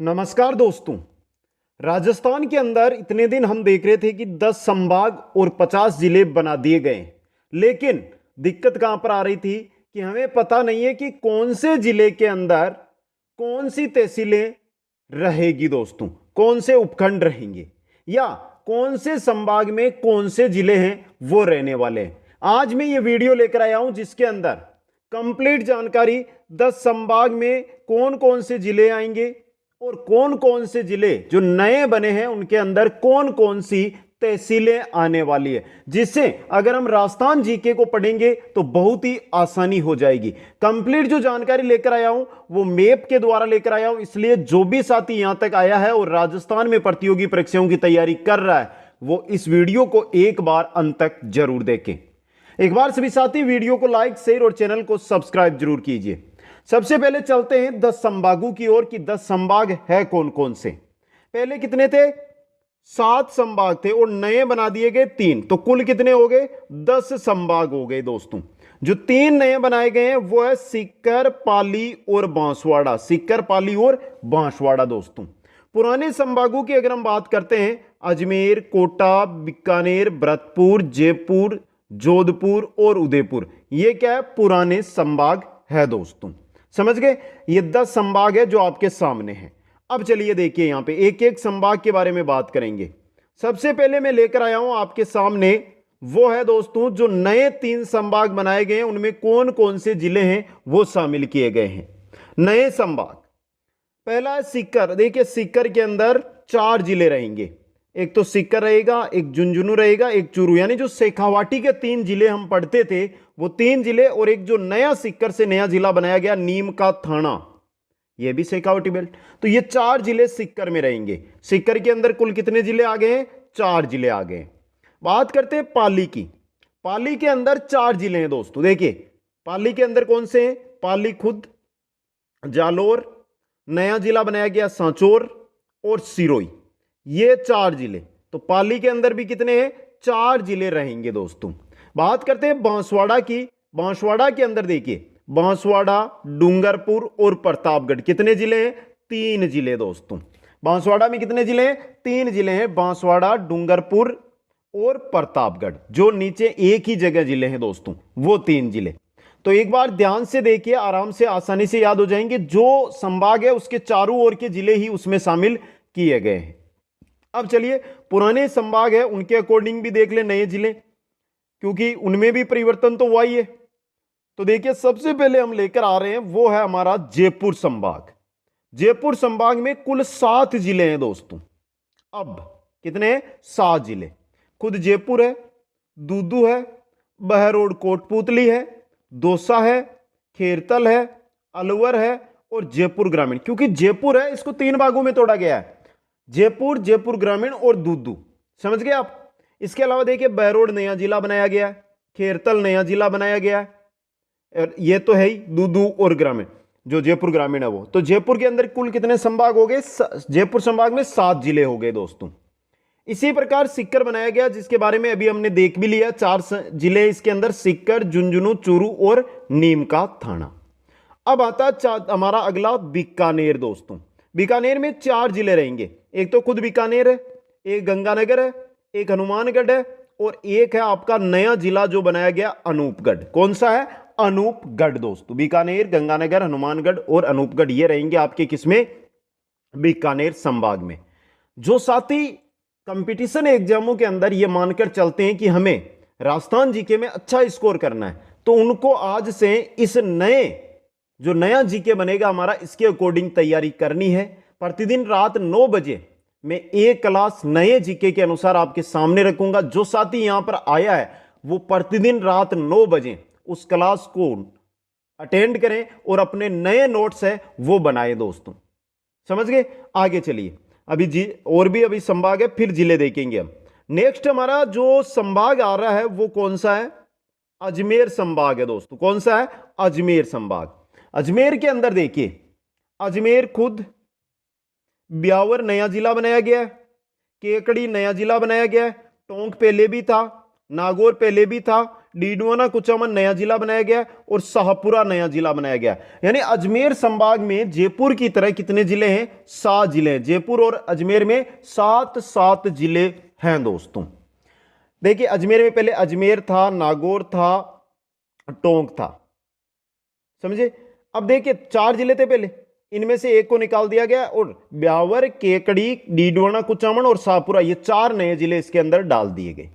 नमस्कार दोस्तों। राजस्थान के अंदर इतने दिन हम देख रहे थे कि 10 संभाग और 50 जिले बना दिए गए, लेकिन दिक्कत कहां पर आ रही थी कि हमें पता नहीं है कि कौन से जिले के अंदर कौन सी तहसीलें रहेगी दोस्तों, कौन से उपखंड रहेंगे या कौन से संभाग में कौन से जिले हैं वो रहने वाले हैं। आज मैं ये वीडियो लेकर आया हूं जिसके अंदर कंप्लीट जानकारी 10 संभाग में कौन कौन से जिले आएंगे और कौन कौन से जिले जो नए बने हैं उनके अंदर कौन कौन सी तहसीलें आने वाली है, जिससे अगर हम राजस्थान जीके को पढ़ेंगे तो बहुत ही आसानी हो जाएगी। कंप्लीट जो जानकारी लेकर आया हूं वो मैप के द्वारा लेकर आया हूं, इसलिए जो भी साथी यहां तक आया है और राजस्थान में प्रतियोगी परीक्षाओं की तैयारी कर रहा है वो इस वीडियो को एक बार अंत तक जरूर देखें। एक बार सभी साथी वीडियो को लाइक, शेयर और चैनल को सब्सक्राइब जरूर कीजिए। सबसे पहले चलते हैं 10 संभागों की ओर कि 10 संभाग है कौन कौन से। पहले कितने थे? 7 संभाग थे और नए बना दिए गए 3, तो कुल कितने हो गए? 10 संभाग हो गए दोस्तों। जो 3 नए बनाए गए हैं वो है सीकर, पाली और बांसवाड़ा। सीकर, पाली और बांसवाड़ा दोस्तों। पुराने संभागों की अगर हम बात करते हैं, अजमेर, कोटा, बीकानेर, भरतपुर, जयपुर, जोधपुर और उदयपुर, ये क्या है? पुराने संभाग है दोस्तों। समझ गए? ये 10 संभाग है जो आपके सामने हैं। अब चलिए देखिए यहां पे एक एक संभाग के बारे में बात करेंगे। सबसे पहले मैं लेकर आया हूं आपके सामने वो है दोस्तों जो नए 3 संभाग बनाए गए हैं, उनमें कौन कौन से जिले हैं वो शामिल किए गए हैं। नए संभाग, पहला है सीकर। देखिए सीकर के अंदर 4 जिले रहेंगे। एक तो सीकर रहेगा, एक झुंझुनू रहेगा, एक चूरू, यानी जो शेखावाटी के 3 जिले हम पढ़ते थे वो 3 जिले, और एक जो नया सीकर से नया जिला बनाया गया नीम का थाना, यह भी शेखावाटी बेल्ट। तो ये 4 जिले सीकर में रहेंगे। सीकर के अंदर कुल कितने जिले आ गए हैं? 4 जिले आ गए। बात करते हैं पाली की। पाली के अंदर 4 जिले हैं दोस्तों। देखिए पाली के अंदर कौन से हैं? पाली खुद, जालोर, नया जिला बनाया गया सांचौर और सिरोही, ये 4 जिले। तो पाली के अंदर भी कितने हैं? 4 जिले रहेंगे दोस्तों। बात करते हैं बांसवाड़ा की। बांसवाड़ा के अंदर देखिए बांसवाड़ा, डूंगरपुर और प्रतापगढ़, कितने जिले हैं? 3 जिले दोस्तों। बांसवाड़ा में कितने जिले हैं? 3 जिले हैं, बांसवाड़ा, डूंगरपुर और प्रतापगढ़, जो नीचे एक ही जगह जिले हैं दोस्तों, वो 3 जिले। तो एक बार ध्यान से देखिए, आराम से आसानी से याद हो जाएंगे। जो संभाग है उसके चारों ओर के जिले ही उसमें शामिल किए गए हैं। अब चलिए पुराने संभाग है उनके अकॉर्डिंग भी देख ले नए जिले, क्योंकि उनमें भी परिवर्तन तो हुआ ही है। तो देखिए सबसे पहले हम लेकर आ रहे हैं वो है हमारा जयपुर संभाग। जयपुर संभाग में कुल 7 जिले हैं दोस्तों। अब कितने हैं? 7 जिले। खुद जयपुर है, दूदू है, बहरोड कोटपुतली है, दौसा है, खेरतल है, अलवर है और जयपुर ग्रामीण। क्योंकि जयपुर है इसको 3 भागों में तोड़ा गया है, जयपुर, जयपुर ग्रामीण और दूदू। समझ गए आप? इसके अलावा देखिए बहरोड नया जिला बनाया गया है, खेरतल नया जिला बनाया गया है, और ये तो है ही दूदू और ग्रामीण, जो जयपुर ग्रामीण है वो। तो जयपुर के अंदर कुल कितने संभाग हो गए? जयपुर संभाग में 7 जिले हो गए दोस्तों। इसी प्रकार सीकर बनाया गया, जिसके बारे में अभी हमने देख भी लिया। 4 जिले इसके अंदर, सीकर, झुंझुनू, चूरू और नीम का थाना। अब आता हमारा अगला बीकानेर दोस्तों। बीकानेर में 4 जिले रहेंगे। एक तो खुद बीकानेर है, एक गंगानगर है, एक हनुमानगढ़ है और एक है आपका नया जिला जो बनाया गया अनूपगढ़। कौन सा है? अनूपगढ़ दोस्तों। बीकानेर, गंगानगर, हनुमानगढ़ और अनूपगढ़, ये रहेंगे आपके किसमें? बीकानेर संभाग में। जो साथी कंपटीशन एग्जामों के अंदर ये मानकर चलते हैं कि हमें राजस्थान जीके में अच्छा स्कोर करना है, तो उनको आज से इस नए जो नया जीके बनेगा हमारा, इसके अकॉर्डिंग तैयारी करनी है। प्रतिदिन रात 9 बजे मैं एक क्लास नए जीके के अनुसार आपके सामने रखूंगा। जो साथी यहां पर आया है वो प्रतिदिन रात 9 बजे उस क्लास को अटेंड करें और अपने नए नोट्स है वो बनाए दोस्तों। समझ गए? आगे चलिए, अभी और भी अभी संभाग है, फिर जिले देखेंगे हम। नेक्स्ट हमारा जो संभाग आ रहा है वो कौन सा है? अजमेर संभाग है दोस्तों। कौन सा है? अजमेर संभाग। अजमेर के अंदर देखिए अजमेर खुद, ब्यावर नया जिला बनाया गया है, केकड़ी नया जिला बनाया गया है, टोंक पहले भी था, नागौर पहले भी था, डीडवाना कुचामन नया जिला बनाया गया और शाहपुरा नया जिला बनाया गया। यानी अजमेर संभाग में जयपुर की तरह कितने जिले हैं? 7 जिले हैं। जयपुर और अजमेर में 7 जिले हैं दोस्तों। देखिए अजमेर में पहले अजमेर था, नागौर था, टोंक था, समझे। अब देखिए 4 जिले थे पहले, इनमें से एक को निकाल दिया गया और ब्यावर, केकड़ी, डीडवाना कुचामन और शाहपुरा ये 4 नए जिले इसके अंदर डाल दिए गए।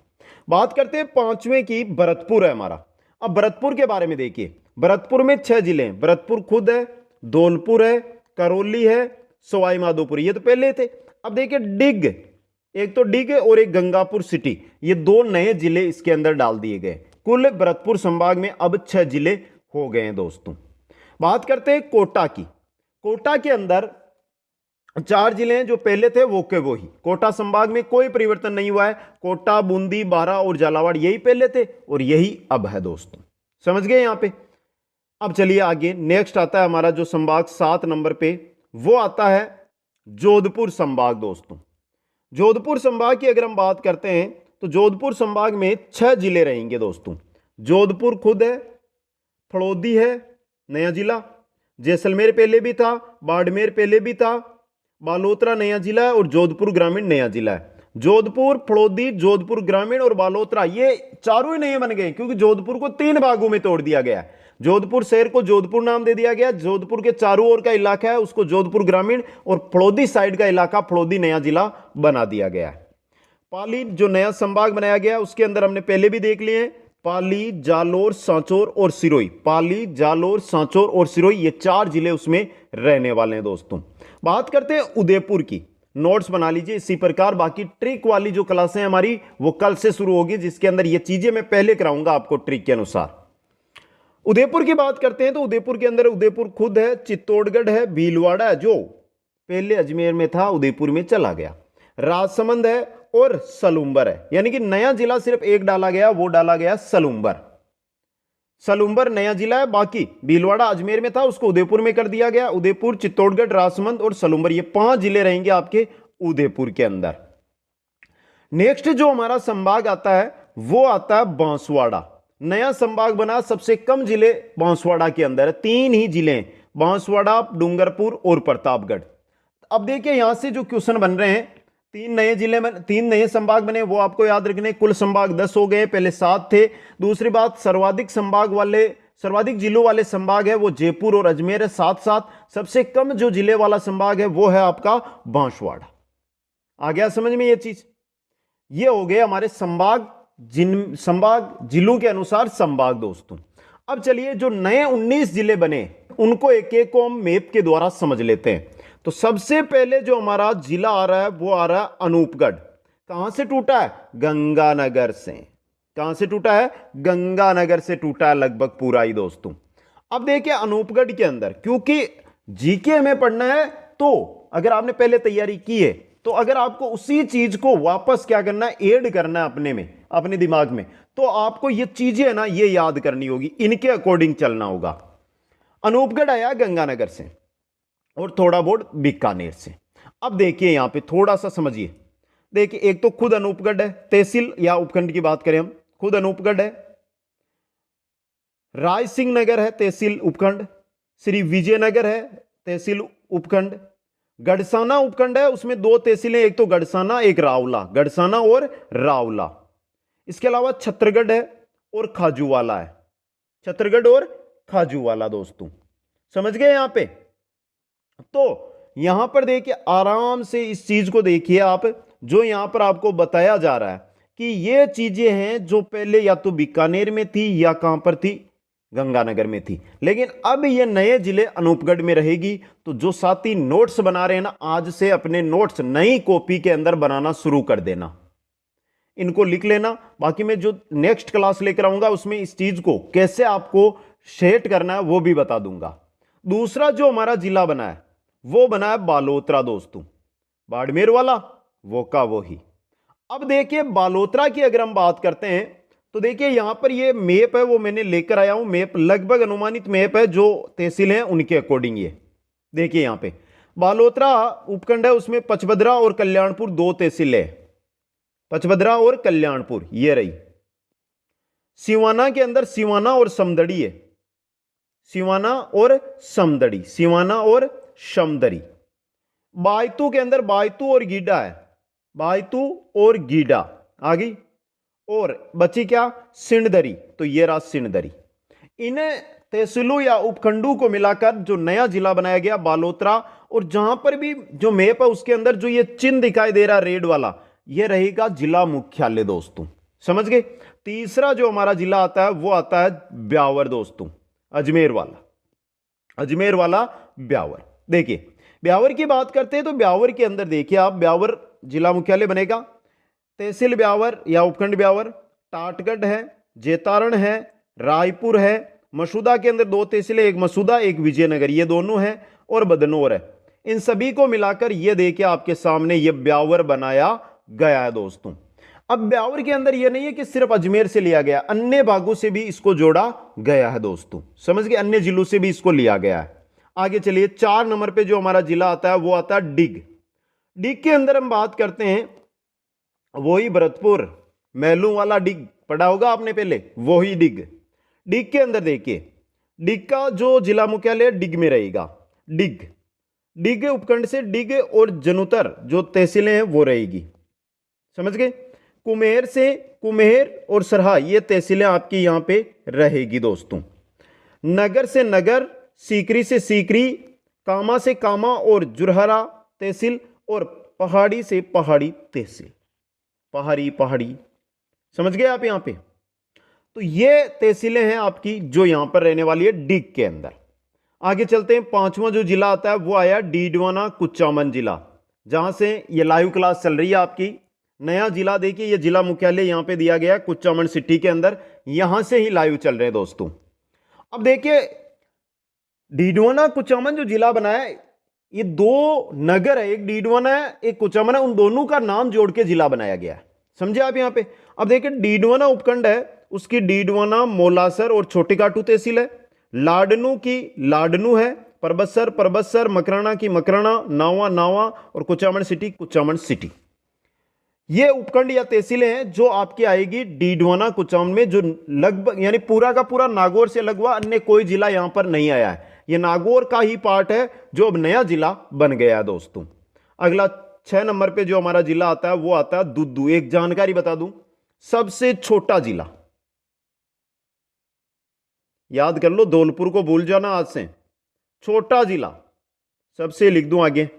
बात करते हैं 5वें की, भरतपुर है हमारा। अब भरतपुर के बारे में देखिए, भरतपुर में 6 जिले हैं। भरतपुर खुद है, धौलपुर है, करौली है, सवाई माधोपुर, ये तो पहले थे। अब देखिए डिग, एक तो डिग है और एक गंगापुर सिटी, ये 2 नए जिले इसके अंदर डाल दिए गए। कुल भरतपुर संभाग में अब 6 जिले हो गए हैं दोस्तों। बात करते हैं कोटा की। कोटा के अंदर 4 जिले हैं, जो पहले थे वो के वो ही। कोटा संभाग में कोई परिवर्तन नहीं हुआ है। कोटा, बूंदी, बारा और झालावाड़ यही पहले थे और यही अब है दोस्तों, समझ गए यहां पे। अब चलिए आगे, नेक्स्ट आता है हमारा जो संभाग 7 नंबर पे, वो आता है जोधपुर संभाग दोस्तों। जोधपुर संभाग की अगर हम बात करते हैं तो जोधपुर संभाग में 6 जिले रहेंगे दोस्तों। जोधपुर खुद है, फड़ौदी है नया जिला, जैसलमेर पहले भी था, बाड़मेर पहले भी था, बालोतरा नया जिला है और जोधपुर ग्रामीण नया जिला है। जोधपुर, फड़ौदी, जोधपुर ग्रामीण और बालोतरा ये चारों ही नए बन गए, क्योंकि जोधपुर को 3 भागों में तोड़ दिया गया। जोधपुर शहर को जोधपुर नाम दे दिया गया, जोधपुर के चारों ओर का इलाका है उसको जोधपुर ग्रामीण, और फड़ौदी साइड का इलाका फड़ौदी नया जिला बना दिया गया है। पाली जो नया संभाग बनाया गया उसके अंदर हमने पहले भी देख लिए हैं, पाली, जालोर, सांचौर और सिरोही। पाली, जालोर, सांचौर और सिरोही ये 4 जिले उसमें रहने वाले हैं दोस्तों। बात करते हैं उदयपुर की, नोट्स बना लीजिए इसी प्रकार। बाकी ट्रिक वाली जो क्लासें हमारी वो कल से शुरू होगी, जिसके अंदर ये चीजें मैं पहले कराऊंगा आपको ट्रिक के अनुसार। उदयपुर की बात करते हैं तो उदयपुर के अंदर उदयपुर खुद है, चित्तौड़गढ़ है, भीलवाड़ा है जो पहले अजमेर में था उदयपुर में चला गया, राजसमंद है और सलूम्बर है। यानी कि नया जिला सिर्फ एक डाला गया, वो डाला गया सलूम्बर। सलूम्बर नया जिला है, बाकी भीलवाड़ा अजमेर में था उसको उदयपुर में कर दिया गया। उदयपुर, चित्तौड़गढ़, राजसमंद और सलूम्बर ये 5 जिले रहेंगे आपके उदयपुर के अंदर। नेक्स्ट जो हमारा संभाग आता है वो आता है बांसवाड़ा। नया संभाग बना, सबसे कम जिले बांसवाड़ा के अंदर है, 3 ही जिले हैं, बांसवाड़ा, डूंगरपुर और प्रतापगढ़। अब देखिए यहां से जो क्वेश्चन बन रहे हैं, 3 नए जिले में 3 नए संभाग बने, वो आपको याद रखने। कुल संभाग 10 हो गए, पहले 7 थे। दूसरी बात, सर्वाधिक जिलों वाले संभाग है वो जयपुर और अजमेर है 7-7। सबसे कम जो जिले वाला संभाग है वो है आपका बांसवाड़ा। आ गया समझ में ये चीज? ये हो गए हमारे संभाग जिलों के अनुसार संभाग दोस्तों। अब चलिए जो नए 19 जिले बने उनको एक एक को हम मैप के द्वारा समझ लेते हैं। तो सबसे पहले जो हमारा जिला आ रहा है वो आ रहा है अनूपगढ़। कहां से टूटा है? गंगानगर से। कहां से टूटा है? गंगानगर से टूटा है लगभग पूरा ही दोस्तों। अब देखिए अनूपगढ़ के अंदर, क्योंकि जीके हमें पढ़ना है, तो अगर आपने पहले तैयारी की है तो अगर आपको उसी चीज को वापस क्या करना है, ऐड करना है अपने में, अपने दिमाग में, तो आपको ये चीजें है ना ये याद करनी होगी, इनके अकॉर्डिंग चलना होगा। अनूपगढ़ आया गंगानगर से और थोड़ा बहुत बीकानेर से। अब देखिए यहां पे थोड़ा सा समझिए। देखिए एक तो खुद अनूपगढ़ है, तहसील या उपखंड की बात करें हम, खुद अनूपगढ़ है, राय सिंह नगर है तहसील उपखंड, श्री विजयनगर है तहसील उपखंड, गढ़साना उपखंड है, उसमें 2 तहसीलें, एक तो गढ़साना एक रावला, गढ़साना और रावला। इसके अलावा छत्तरगढ़ है और खाजूवाला है, छत्तरगढ़ और खाजूवाला दोस्तों, समझ गए यहां पे? तो यहां पर देखिए आराम से इस चीज को देखिए आप, जो यहां पर आपको बताया जा रहा है कि ये चीजें हैं जो पहले या तो बीकानेर में थी या कहां पर थी, गंगानगर में थी, लेकिन अब ये नए जिले अनूपगढ़ में रहेगी। तो जो साथी नोट्स बना रहे हैं ना, आज से अपने नोट्स नई कॉपी के अंदर बनाना शुरू कर देना, इनको लिख लेना। बाकी मैं जो नेक्स्ट क्लास लेकर आऊंगा उसमें इस चीज को कैसे आपको सेट करना है वो भी बता दूंगा। दूसरा जो हमारा जिला बना है वो बना है बालोतरा दोस्तों, बाड़मेर वाला वो का वो ही। अब देखिए बालोतरा की अगर हम बात करते हैं तो देखिए यहां पर ये मैप है वो मैंने लेकर आया हूं, मैप लगभग अनुमानित मैप है जो तहसील है उनके अकॉर्डिंग। ये देखिए यहां पे बालोतरा उपखंड है, उसमें पचबदरा और कल्याणपुर 2 तहसील है, पचबदरा और कल्याणपुर ये रही। सिवाना के अंदर सिवाना और समदड़ी है, सिवाना और समदड़ी, सिवाना और समदड़ी। बायतू के अंदर बायतू और गीडा है, बायतू और गीडा आ गई। और बची क्या, सिंधदरी, तो ये रहा सिंधदरी। इन तहसीलों या उपखंडों को मिलाकर जो नया जिला बनाया गया बालोतरा, और जहां पर भी जो मैप है उसके अंदर जो ये चिन्ह दिखाई दे रहा रेड वाला, ये रहेगा जिला मुख्यालय दोस्तों, समझ गए। तीसरा जो हमारा जिला आता है वो आता है ब्यावर दोस्तों, अजमेर वाला, अजमेर वाला ब्यावर। देखिए ब्यावर की बात करते हैं तो ब्यावर के अंदर देखिए आप, ब्यावर जिला मुख्यालय बनेगा, तहसील ब्यावर या उपखंड ब्यावर, टाटगढ़ है, जेतारण है, रायपुर है, मसूदा के अंदर 2 तहसीलें, एक मसूदा एक विजयनगर, ये दोनों है, और बदनौर है। इन सभी को मिलाकर ये देखिए आपके सामने ये ब्यावर बनाया गया है दोस्तों। अब ब्यावर के अंदर ये नहीं है कि सिर्फ अजमेर से लिया गया, अन्य भागों से भी इसको जोड़ा गया है दोस्तों, समझ गए, अन्य जिलों से भी इसको लिया गया है। आगे चलिए 4 नंबर पे जो हमारा जिला आता है वो आता है डिग। डिग के अंदर हम बात करते हैं वही भरतपुर मैलू वाला डिग, पढ़ा होगा आपने पहले, वही डिग। डिग के अंदर देखिए, डिग का जो जिला मुख्यालय डिग में रहेगा, डिग, डिग उपखंड से डिग और जनुतर जो तहसीलें हैं वो रहेगी, समझ गए। कुम्हेर से कुम्हेर और सरहा ये तहसीलें आपकी यहां पे रहेगी दोस्तों। नगर से नगर, सीकरी से सीकरी, कामा से कामा और जुरहरा तहसील, और पहाड़ी से पहाड़ी तहसील, पहाड़ी पहाड़ी, समझ गए आप यहां पे। तो ये तहसीलें हैं आपकी जो यहां पर रहने वाली है डिग के अंदर। आगे चलते हैं, 5वां जो जिला आता है वो आया डीडवाना कुचामन जिला, जहां से ये लाइव क्लास चल रही है आपकी। नया जिला देखिए, ये जिला मुख्यालय यहां पे दिया गया है कुचामन सिटी के अंदर, यहां से ही लाइव चल रहे हैं दोस्तों। अब देखिए डीडवाना कुचामन जो जिला बना है, ये 2 नगर है, एक डीडवाना है एक कुचामन है, उन दोनों का नाम जोड़ के जिला बनाया गया है, समझे आप यहां पे। अब देखिए डीडवाना उपखंड है, उसकी डीडवाना, मोलासर और छोटी काटू तहसील है। लाडनू की लाडनू है, परबतसर परबतसर, मकराना की मकराना, नावा नावा, और कुचामन सिटी कुचामन सिटी। ये उपखंड या तहसीलें हैं जो आपकी आएगी डीडवाना कुचामन में, जो लगभग यानी पूरा का पूरा नागौर से लगवा, अन्य कोई जिला यहां पर नहीं आया है, ये नागौर का ही पार्ट है जो अब नया जिला बन गया है दोस्तों। अगला 6 नंबर पे जो हमारा जिला आता है वो आता है दुद्दू। एक जानकारी बता दूं, सबसे छोटा जिला, याद कर लो, धौलपुर को भूल जाना आज से, छोटा जिला सबसे लिख दूं आगे,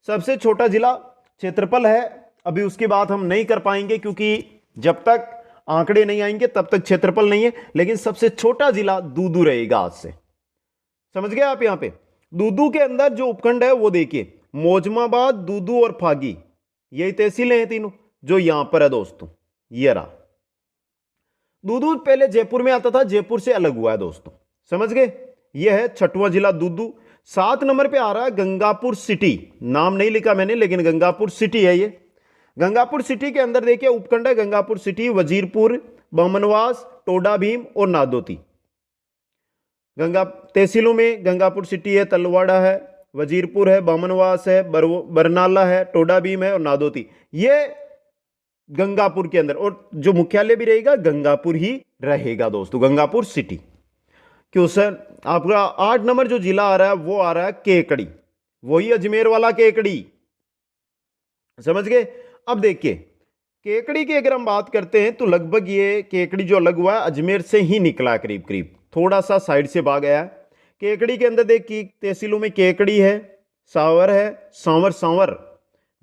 सबसे छोटा जिला क्षेत्रफल है। अभी उसकी बात हम नहीं कर पाएंगे क्योंकि जब तक आंकड़े नहीं आएंगे तब तक क्षेत्रफल नहीं है, लेकिन सबसे छोटा जिला दूदू रहेगा आज से, समझ गए आप। यहां पे दूदू के अंदर जो उपखंड है वो देखिए, मौजमाबाद, दूदू और फागी, यही तहसीलें हैं तीनों जो यहां पर है दोस्तों। ये रहा दूदू, पहले जयपुर में आता था, जयपुर से अलग हुआ है दोस्तों, समझ गए। यह है 6वां जिला दूदू। 7 नंबर पे आ रहा है गंगापुर सिटी, नाम नहीं लिखा मैंने लेकिन गंगापुर सिटी है ये। गंगापुर सिटी के अंदर देखिए उपखंड है गंगापुर सिटी, वजीरपुर, बमनवास, टोडा भीम और नादोती। गंगा तहसीलों में गंगापुर सिटी है, तलवाड़ा है, वजीरपुर है, बामनवास है, बरनाला है, टोडा भीम है और नादोती, ये गंगापुर के अंदर। और जो मुख्यालय भी रहेगा गंगापुर ही रहेगा दोस्तों, गंगापुर सिटी। क्यों सर, आपका 8 नंबर जो जिला आ रहा है वो आ रहा है केकड़ी, वही अजमेर वाला केकड़ी, समझ गए। अब देखिए केकड़ी की अगर हम बात करते हैं तो लगभग ये केकड़ी जो अलग हुआ है अजमेर से ही निकला, करीब करीब थोड़ा सा साइड से भाग गया है। केकड़ी के अंदर देखिए तहसीलों में केकड़ी है, सावर है, सांवर सांवर,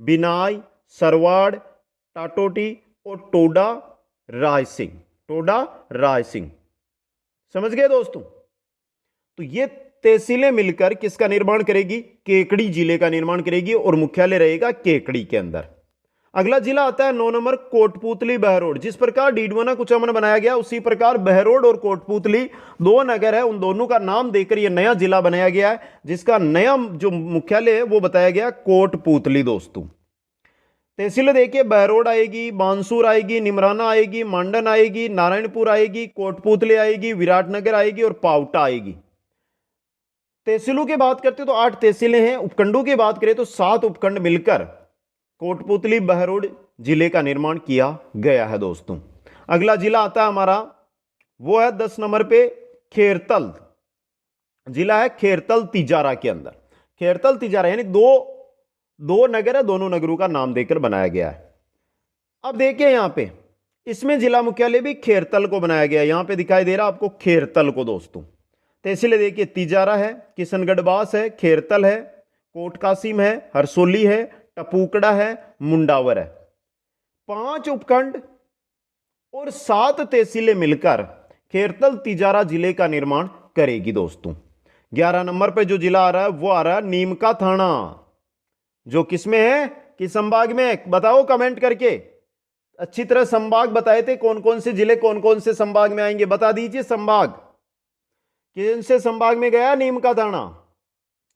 बिनाई, सरवाड़, टाटोटी और टोडा राय सिंह, टोडा राय सिंह, समझ गए दोस्तों। तो ये तहसीलें मिलकर किसका निर्माण करेगी, केकड़ी जिले का निर्माण करेगी और मुख्यालय रहेगा केकड़ी के अंदर। अगला जिला आता है 9 नंबर कोटपूतली बहरोड। जिस प्रकार डीडवाना कुचामन बनाया गया उसी प्रकार बहरोड और कोटपूतली 2 नगर है, उन दोनों का नाम देकर यह नया जिला बनाया गया है, जिसका नया जो मुख्यालय है वो बताया गया कोटपूतली दोस्तों। तहसीलें देखिए बहरोड आएगी, बांसुर आएगी, निमराना आएगी, मांडन आएगी, नारायणपुर आएगी, कोटपूतली आएगी, विराटनगर आएगी और पावटा आएगी। तहसीलों की बात करते तो 8 तहसीलें हैं, उपखंडों की बात करें तो 7 उपखंड मिलकर कोटपूतली बहरोड जिले का निर्माण किया गया है दोस्तों। अगला जिला आता है हमारा, वो है 10 नंबर पे खेरतल। जिला है खेरतल तिजारा के अंदर। खेरतल तिजारा यानी दो नगर है, दोनों नगरों का नाम देकर बनाया गया है। अब देखिए यहां पे इसमें जिला मुख्यालय भी खेरतल को बनाया गया है। यहां पे दिखाई दे रहा है आपको खेरतल को दोस्तों। तो इसलिए देखिए तिजारा है, किशनगढ़ बास है, खेरतल है, कोट कासिम है, हरसोली है, टपूकड़ा है, मुंडावर है। 5 उपखंड और 7 तहसीलें मिलकर खेरतल तिजारा जिले का निर्माण करेगी दोस्तों। 11 नंबर पे जो जिला आ रहा है वो आ रहा है नीमका थाना, जो किसमें है, किस संभाग में है, बताओ कमेंट करके। अच्छी तरह संभाग बताए थे, कौन कौन से जिले कौन कौन से संभाग में आएंगे, बता दीजिए संभाग, किन से संभाग में गया नीमका थाना,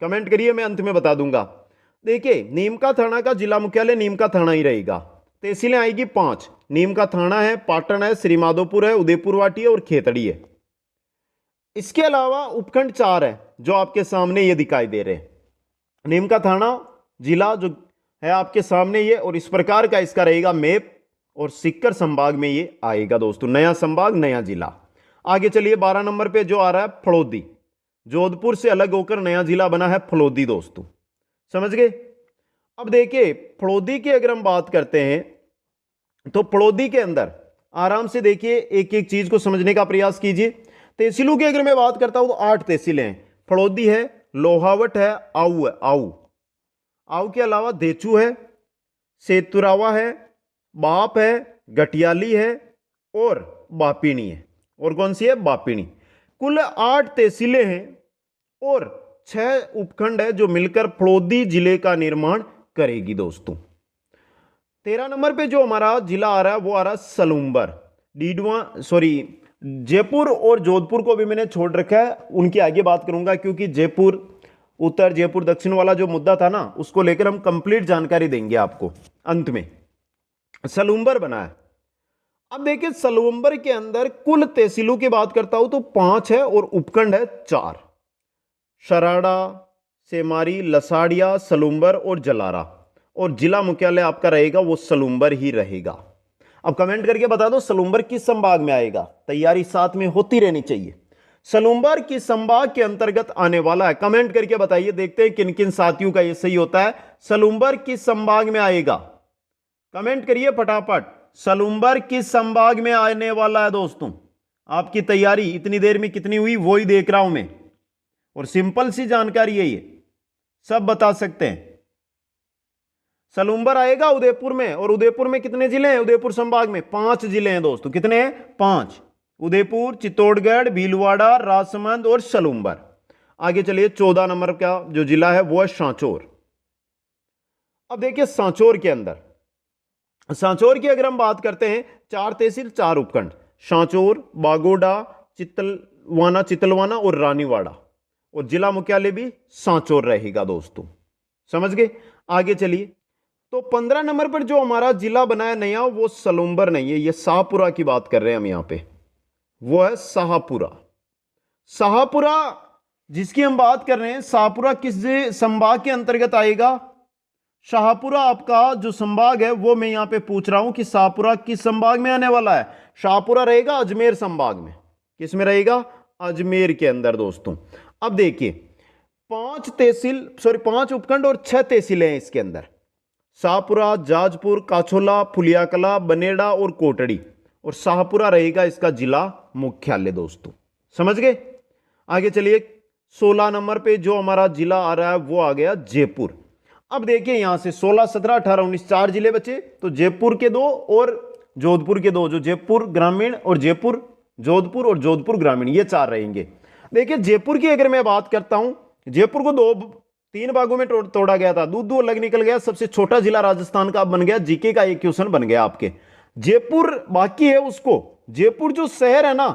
कमेंट करिए, मैं अंत में बता दूंगा। देखिए नीमका थाना का जिला मुख्यालय नीमका थाना ही रहेगा। तहसीलें आएगी 5, नीमका थाना है, पाटन है, श्रीमाधोपुर है, उदयपुर वाटी है और खेतड़ी है। इसके अलावा उपखंड 4 है जो आपके सामने ये दिखाई दे रहे हैं। नीमका थाना जिला जो है आपके सामने ये, और इस प्रकार का इसका रहेगा मैप, और सीकर संभाग में ये आएगा दोस्तों, नया संभाग नया जिला। आगे चलिए 12 नंबर पे जो आ रहा है फलोदी, जोधपुर से अलग होकर नया जिला बना है फलोदी दोस्तों, समझ गए। अब देखिए फलोदी की अगर हम बात करते हैं तो फलोदी के अंदर आराम से देखिए, एक एक चीज को समझने का प्रयास कीजिए। तहसीलों की अगर मैं बात करता हूं तो 8 तहसीलें हैं। फलोदी है, लोहावट है, आऊ है, आऊ के अलावा देचू है, सेतुरावा है, बाप है, गटियाली है और बापिणी है। और कौन सी है, बापिणी। कुल 8 तहसीलें हैं और 6 उपखंड है जो मिलकर फलोदी जिले का निर्माण करेगी दोस्तों। 13 नंबर पे जो हमारा जिला आ रहा है वो आ रहा है सलूम्बर। जयपुर और जोधपुर को भी मैंने छोड़ रखा है, उनकी आगे बात करूंगा, क्योंकि जयपुर उत्तर जयपुर दक्षिण वाला जो मुद्दा था ना, उसको लेकर हम कंप्लीट जानकारी देंगे आपको अंत में। सलूम्बर बना है। अब देखिए सलूम्बर के अंदर कुल तहसीलों की बात करता हूं तो 5 है और उपखंड है 4, शराड़ा, सेमारी, लसाड़िया, सलूम्बर और जलारा। और जिला मुख्यालय आपका रहेगा वो सलूम्बर ही रहेगा। अब कमेंट करके बता दो सलूम्बर किस संभाग में आएगा, तैयारी साथ में होती रहनी चाहिए। सलूम्बर किस संभाग के अंतर्गत आने वाला है, कमेंट करके बताइए, देखते हैं किन किन साथियों का ये सही होता है। सलूम्बर किस संभाग में आएगा, कमेंट करिए फटाफट। सलूम्बर किस संभाग में आने वाला है दोस्तों। आपकी तैयारी इतनी देर में कितनी हुई वो ही देख रहा हूं मैं, और सिंपल सी जानकारी है ये, सब बता सकते हैं। सलूम्बर आएगा उदयपुर में, और उदयपुर में कितने जिले हैं, उदयपुर संभाग में 5 जिले हैं दोस्तों। कितने हैं, 5। उदयपुर, चित्तौड़गढ़, भीलवाड़ा, राजसमंद और सलूम्बर। आगे चलिए 14 नंबर का जो जिला है वो है सांचौर। अब देखिए सांचौर के अंदर, सांचौर की अगर हम बात करते हैं, 4 तहसील 4 उपखंड, सांचौर, बागोड़ा, चितलवाना और रानीवाड़ा, और जिला मुख्यालय भी सांचौर रहेगा दोस्तों, समझ गए। आगे चलिए तो 15 नंबर पर जो हमारा जिला बनाया नया वो सलूम्बर नहीं है, ये शाहपुरा की बात कर रहे हैं हम यहां पे, वो है शाहपुरा। शाहपुरा जिसकी हम बात कर रहे हैं, शाहपुरा किस संभाग के अंतर्गत आएगा। शाहपुरा आपका जो संभाग है वो मैं यहां पे पूछ रहा हूं कि शाहपुरा किस संभाग में आने वाला है। शाहपुरा रहेगा अजमेर संभाग में। किस में रहेगा, अजमेर के अंदर दोस्तों। अब देखिए 5 उपखंड और 6 तहसीलें हैं इसके अंदर, शाहपुरा, जाजपुर, काछोला, फुलियाकला, बनेड़ा और कोटड़ी, और शाहपुरा रहेगा इसका जिला मुख्यालय दोस्तों, समझ गए। आगे चलिए 16 नंबर पे जो हमारा जिला आ रहा है वो आ गया जयपुर। अब देखिए यहां से 16, 17, 18, 19 4 जिले बचे, तो जयपुर के 2 और जोधपुर के 2, जो जयपुर ग्रामीण और जोधपुर और जोधपुर ग्रामीण, ये 4 रहेंगे। देखिए जयपुर की अगर मैं बात करता हूं, जयपुर को 3 भागों में तोड़ा गया था, दूध अलग निकल गया, सबसे छोटा जिला राजस्थान का बन गया। जीके का एक क्वेश्चन बन गया आपके। जयपुर बाकी है, उसको जयपुर जो शहर है ना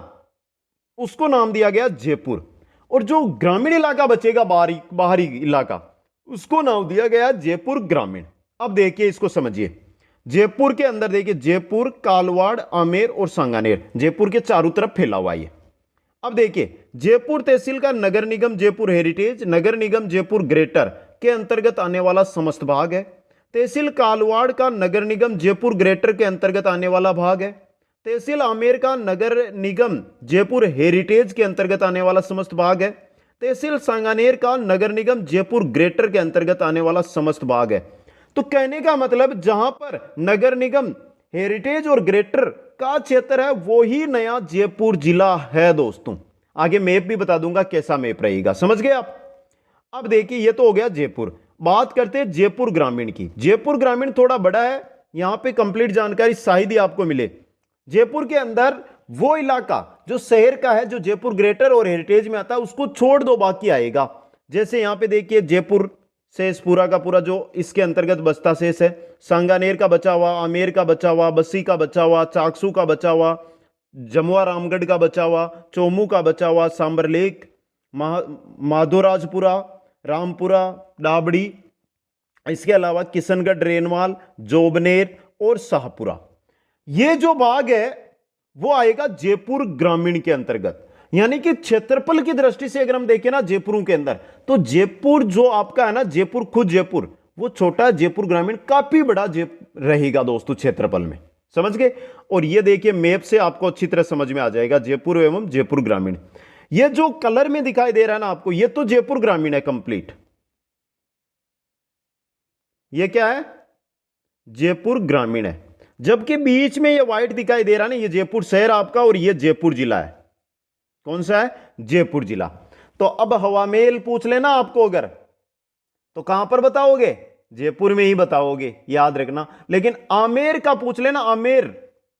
उसको नाम दिया गया जयपुर, और जो ग्रामीण इलाका बचेगा बाहरी इलाका उसको नाम दिया गया जयपुर ग्रामीण। अब देखिए इसको समझिए, जयपुर के अंदर देखिए जयपुर, कालवाड़, आमेर और सांगानेर, जयपुर के चारों तरफ फैला हुआ है। अब देखिए जयपुर तहसील का नगर निगम जयपुर हेरिटेज, नगर निगम जयपुर ग्रेटर के अंतर्गत आने वाला समस्त भाग है। तहसील कालवाड़ का नगर निगम जयपुर ग्रेटर के अंतर्गत आने वाला भाग है। तहसील आमेर का नगर निगम जयपुर हेरिटेज के अंतर्गत आने वाला समस्त भाग है। तहसील सांगानेर का नगर निगम जयपुर ग्रेटर के अंतर्गत आने वाला समस्त भाग है। तो कहने का मतलब जहां पर नगर निगम हेरिटेज और ग्रेटर का क्षेत्र है वो ही नया जयपुर जिला है दोस्तों। आगे मैप भी बता दूंगा कैसा मैप रहेगा, समझ गए आप। अब देखिए ये तो हो गया जयपुर। बात करते हैं जयपुर ग्रामीण की। जयपुर ग्रामीण थोड़ा बड़ा है, यहां पे कंप्लीट जानकारी शायद ही आपको मिले। जयपुर के अंदर वो इलाका जो शहर का है, जो जयपुर ग्रेटर और हेरिटेज में आता है, उसको छोड़ दो बाकी आएगा। जैसे यहां पे देखिए जयपुर शेष पूरा का पूरा जो इसके अंतर्गत बस्ता शेष है, सांगानेर का बचा हुआ, आमेर का बचा हुआ, बस्सी का बचा हुआ, चाकसू का बचा हुआ, जमुआ रामगढ़ का बचा हुआ, चोमू का बचा हुआ, सांबरलेक, माधोराजपुरा, रामपुरा, डाबड़ी, इसके अलावा किशनगढ़, रेनवाल, जोबनेर और शाहपुरा। ये जो भाग है वो आएगा जयपुर ग्रामीण के अंतर्गत। यानी कि क्षेत्रफल की दृष्टि से अगर हम देखें ना जयपुरों के अंदर, तो जयपुर जो आपका है ना, जयपुर खुद जयपुर वो छोटा, जयपुर ग्रामीण काफी बड़ा रहेगा दोस्तों क्षेत्रफल में, समझ गए। और ये देखिए मैप से आपको अच्छी तरह समझ में आ जाएगा जयपुर एवं जयपुर ग्रामीण। ये जो कलर में दिखाई दे रहा है ना आपको, ये तो जयपुर ग्रामीण है कंप्लीट। ये क्या है? जयपुर ग्रामीण है। जबकि बीच में ये व्हाइट दिखाई दे रहा है ना, ये जयपुर शहर आपका और ये जयपुर जिला है। कौन सा है? जयपुर जिला। तो अब हवामेल पूछ लेना आपको अगर, तो कहां पर बताओगे? जयपुर में ही बताओगे, याद रखना। लेकिन आमेर का पूछ लेना, आमेर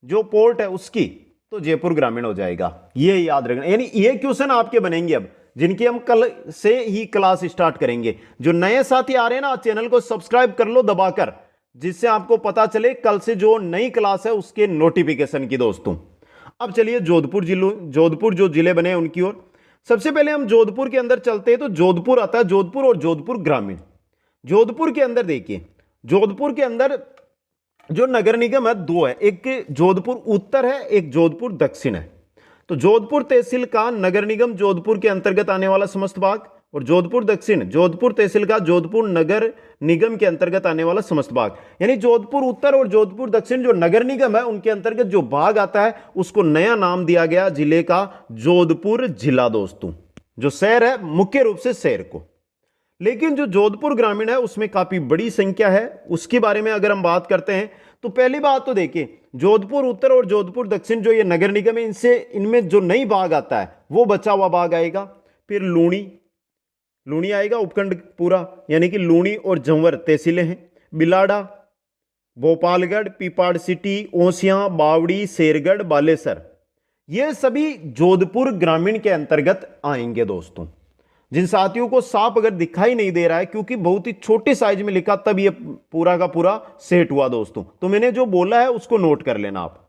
जो पोर्ट है उसकी, तो जयपुर ग्रामीण हो जाएगा। ये याद रखना। यानी ये क्वेश्चन आपके बनेंगे अब, जिनकी हम कल से ही क्लास स्टार्ट करेंगे। जो नए साथी आ रहे हैं ना, चैनल को सब्सक्राइब कर लो दबाकर, जिससे आपको पता चले कल से जो नई क्लास है उसके नोटिफिकेशन की दोस्तों। अब चलिए जोधपुर जो जिले बने उनकी ओर। सबसे पहले हम जोधपुर के अंदर चलते हैं। तो जोधपुर आता है, जोधपुर और जोधपुर ग्रामीण। जोधपुर के अंदर देखिए, जोधपुर के अंदर जो नगर निगम है दो है, एक जोधपुर उत्तर है, एक जोधपुर दक्षिण है। तो जोधपुर तहसील का नगर निगम जोधपुर के अंतर्गत आने वाला समस्त भाग, और जोधपुर दक्षिण जोधपुर तहसील का जोधपुर नगर निगम के अंतर्गत आने वाला समस्त भाग। यानी जोधपुर उत्तर और जोधपुर दक्षिण जो नगर निगम है उनके अंतर्गत जो भाग आता है उसको नया नाम दिया गया जिले का जोधपुर जिला दोस्तों। जो शहर है मुख्य रूप से शहर को, लेकिन जो जोधपुर ग्रामीण है उसमें काफी बड़ी संख्या है। उसके बारे में अगर हम बात करते हैं तो पहली बात तो देखिए, जोधपुर उत्तर और जोधपुर दक्षिण जो ये नगर निगम है, इनमें जो नई भाग आता है वो बचा हुआ भाग आएगा। फिर लूणी आएगा, उपखंड पूरा, यानी कि लूणी और जंवर तहसीलें हैं। बिलाड़ा, भोपालगढ़, पीपाड़ सिटी, ओसियां, बावड़ी, शेरगढ़, बालेसर, ये सभी जोधपुर ग्रामीण के अंतर्गत आएंगे दोस्तों। जिन साथियों को साफ अगर दिखाई नहीं दे रहा है, क्योंकि बहुत ही छोटे साइज में लिखा, तब ये पूरा का पूरा सेट हुआ दोस्तों। तो मैंने जो बोला है उसको नोट कर लेना आप।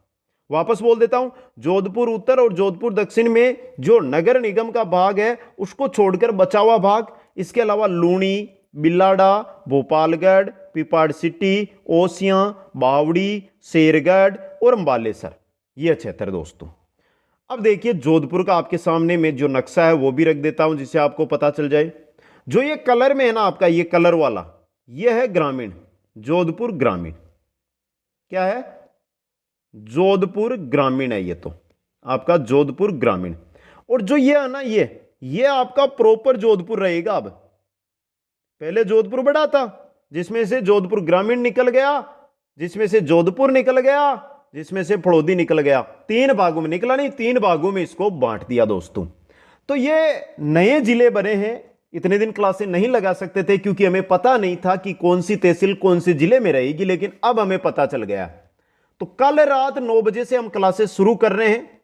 वापस बोल देता हूं, जोधपुर उत्तर और जोधपुर दक्षिण में जो नगर निगम का भाग है उसको छोड़कर बचा हुआ भाग, इसके अलावा लूणी, बिलाड़ा, भोपालगढ़, पीपाड़ सिटी, ओसियां, बावड़ी, शेरगढ़ और बालेसर, ये क्षेत्र दोस्तों। अब देखिए जोधपुर का आपके सामने में जो नक्शा है वो भी रख देता हूं जिससे आपको पता चल जाए। जो ये कलर में है ना आपका, ये कलर वाला, ये है ग्रामीण, जोधपुर ग्रामीण। क्या है? जोधपुर ग्रामीण है ये तो आपका जोधपुर ग्रामीण। और जो ये है ना, ये आपका प्रॉपर जोधपुर रहेगा। अब पहले जोधपुर बड़ा था, जिसमें से जोधपुर ग्रामीण निकल गया, जिसमें से जोधपुर निकल गया, जिसमें से फड़ौदी निकल गया। 3 भागों में निकला, नहीं 3 भागों में इसको बांट दिया दोस्तों। तो ये नए जिले बने हैं। इतने दिन क्लासें नहीं लगा सकते थे क्योंकि हमें पता नहीं था कि कौन सी तहसील कौन से जिले में रहेगी, लेकिन अब हमें पता चल गया। तो कल रात 9 बजे से हम क्लासेस शुरू कर रहे हैं।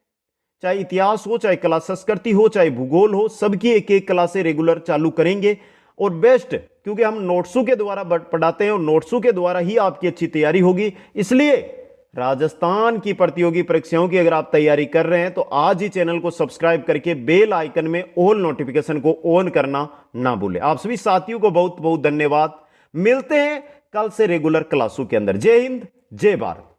चाहे इतिहास हो, चाहे कला संस्कृति हो, चाहे भूगोल हो, सबकी एक एक क्लासें रेगुलर चालू करेंगे। और बेस्ट, क्योंकि हम नोट्सों के द्वारा पढ़ाते हैं और नोट्सों के द्वारा ही आपकी अच्छी तैयारी होगी। इसलिए राजस्थान की प्रतियोगी परीक्षाओं की अगर आप तैयारी कर रहे हैं तो आज ही चैनल को सब्सक्राइब करके बेल आइकन में ऑल नोटिफिकेशन को ऑन करना ना भूलें। आप सभी साथियों को बहुत बहुत धन्यवाद। मिलते हैं कल से रेगुलर क्लासों के अंदर। जय हिंद, जय भारत।